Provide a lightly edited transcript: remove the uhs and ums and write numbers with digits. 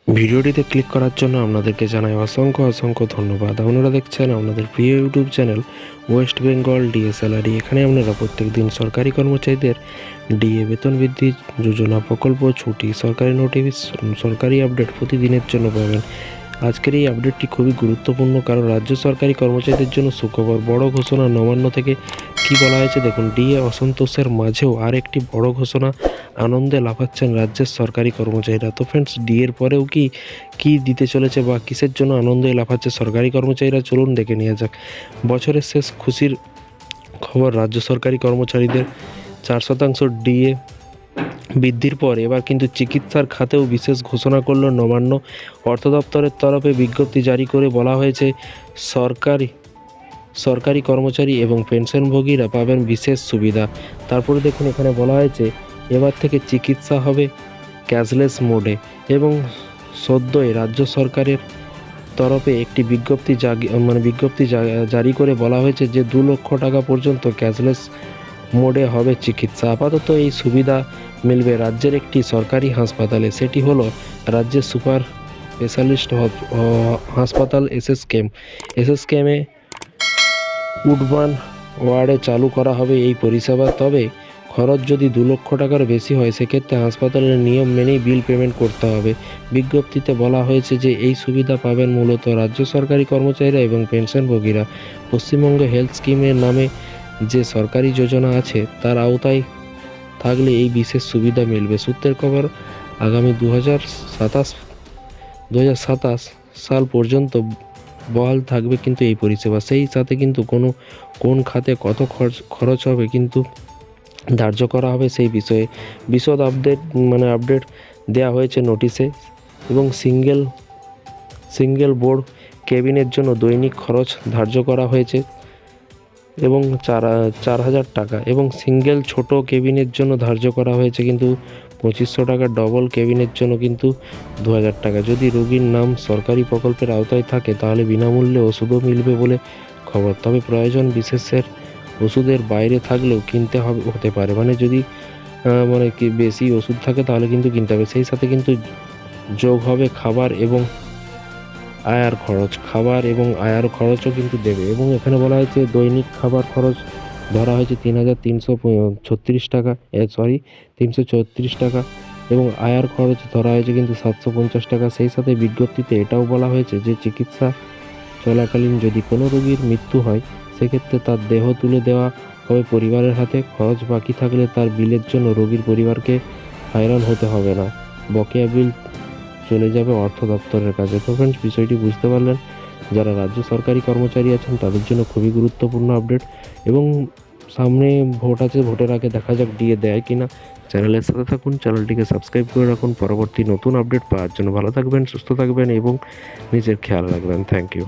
ভিডিওটিতে ক্লিক করার জন্য আপনাদেরকে জানাই অসংখ্য ধন্যবাদ। আপনারা দেখছেন আপনাদের প্রিয় ইউটিউব চ্যানেল ওয়েস্ট বেঙ্গল ডিএসএলআরই। এখানে আপনারা প্রত্যেক দিন সরকারি কর্মচারীদের ডিএ বেতন বৃদ্ধি যোজনা প্রকল্প ছুটি সরকারি নোটিশ সরকারি আপডেট প্রতিদিনের জন্য পাবেন। আজকের এই আপডেটটি খুবই গুরুত্বপূর্ণ, কারণ রাজ্য সরকারি কর্মচারীদের জন্য সুখবর। বড় ঘোষণা নবান্ন থেকে কি বলা হয়েছে দেখুন। ডিএ অসন্তোষের মাঝেও আর একটি বড় ঘোষণা, আনন্দে লাফাচ্ছেন রাজ্যের সরকারি কর্মচারীরা। তো ফ্রেন্ডস, ডিএর পরেও কি দিতে চলেছে বা কিসের জন্য আনন্দে লাফাচ্ছে সরকারি কর্মচারীরা, চলুন দেখে নেওয়া যাক। বছরের শেষ খুশির খবর, রাজ্য সরকারি কর্মচারীদের 4% ডিএ বৃদ্ধির পর এবার কিন্তু চিকিৎসার খাতেও বিশেষ ঘোষণা করল নবান্ন। অর্থ দপ্তরের তরফে বিজ্ঞপ্তি জারি করে বলা হয়েছে সরকারি কর্মচারী এবং পেনশনভোগীরা পাবেন বিশেষ সুবিধা। তারপরে দেখুন, এখানে বলা হয়েছে এবার থেকে চিকিৎসা হবে ক্যাশলেস মোডে এবং সদ্যই রাজ্য সরকারের তরফে একটি বিজ্ঞপ্তি জারি করে বলা হয়েছে যে 2 লক্ষ টাকা পর্যন্ত ক্যাশলেস মোডে হবে চিকিৎসা। আপাতত এই সুবিধা মিলবে রাজ্যের একটি সরকারি হাসপাতালে, সেটি হলো রাজ্যের সুপার স্পেশালিস্ট হাসপাতাল এসএসকেএমে উডবান ওয়ার্ডে চালু করা হবে এই পরিষেবা। তবে খরচ যদি 2 লক্ষ টাকার বেশি হয়, সেক্ষেত্রে হাসপাতালের নিয়ম মেনেই বিল পেমেন্ট করতে হবে। বিজ্ঞপ্তিতে বলা হয়েছে যে এই সুবিধা পাবেন মূলত রাজ্য সরকারি কর্মচারীরা এবং পেনশনভোগীরা। পশ্চিমবঙ্গ হেলথ স্কিমের নামে যে সরকারি যোজনা আছে তার আওতায় থাকলে এই বিশেষ সুবিধা মিলবে। সূত্রের খবর, আগামী 2027 সাল পর্যন্ত বহাল থাকবে কিন্তু এই পরিষেবা। সেই সাথে কিন্তু কোন খাতে কত খরচ হবে কিন্তু ধার্য করা হবে সেই বিষয়ে বিশদ আপডেট দেওয়া হয়েছে নোটিশে। এবং সিঙ্গেল বোর্ড কেবিনের জন্য দৈনিক খরচ ধার্য করা হয়েছে এবং 4,000 টাকা, এবং সিঙ্গেল ছোট কেবিনের জন্য ধার্য করা হয়েছে কিন্তু 2500 টাকা, ডবল কেবিনের জন্য কিন্তু 2,000 টাকা। যদি রোগীর নাম সরকারি প্রকল্পের আওতায় থাকে তাহলে বিনামূল্যে ওষুধও মিলবে বলে খবর। তবে প্রয়োজন বিশেষের ওষুধের বাইরে থাকলেও কিনতে হতে পারে, যদি বেশি ওষুধ থাকে তাহলে কিন্তু কিনতে হবে। সেই সাথে কিন্তু যোগ হবে খাবার এবং আয়ার খরচও কিন্তু দেবে। এবং এখানে বলা হয়েছে দৈনিক খাবার খরচ ধরা হয়েছে 3,336 টাকা, 334 টাকা, এবং আয়ার খরচ ধরা হয়েছে কিন্তু 750 টাকা। সেই সাথে বিজ্ঞপ্তিতে এটাও বলা হয়েছে যে চিকিৎসা চলাকালীন যদি কোনো রোগীর মৃত্যু হয়, সেক্ষেত্রে তার দেহ তুলে দেওয়া হবে পরিবারের হাতে। খরচ বাকি থাকলে তার বিলের জন্য রোগীর পরিবারকে হয়রান হতে হবে না। বকেয়া বিল চলে যাবে অর্থ দপ্তরের কাছে। তো ফ্রেন্ডস, বিষয়টি বুঝতে পারলেন। যারা রাজ্য সরকারি কর্মচারী আছেন তাদের জন্য খুবই গুরুত্বপূর্ণ আপডেট। এবং সামনে ভোট আছে, ভোটের আগে দেখা যাক ডিএ দেয় কিনা। চ্যানেলের সাথে থাকুন, চ্যানেলটিকে সাবস্ক্রাইব করে রাখুন পরবর্তী নতুন আপডেট পাওয়ার জন্য। ভালো থাকবেন, সুস্থ থাকবেন এবং নিজের খেয়াল রাখবেন। Thank you.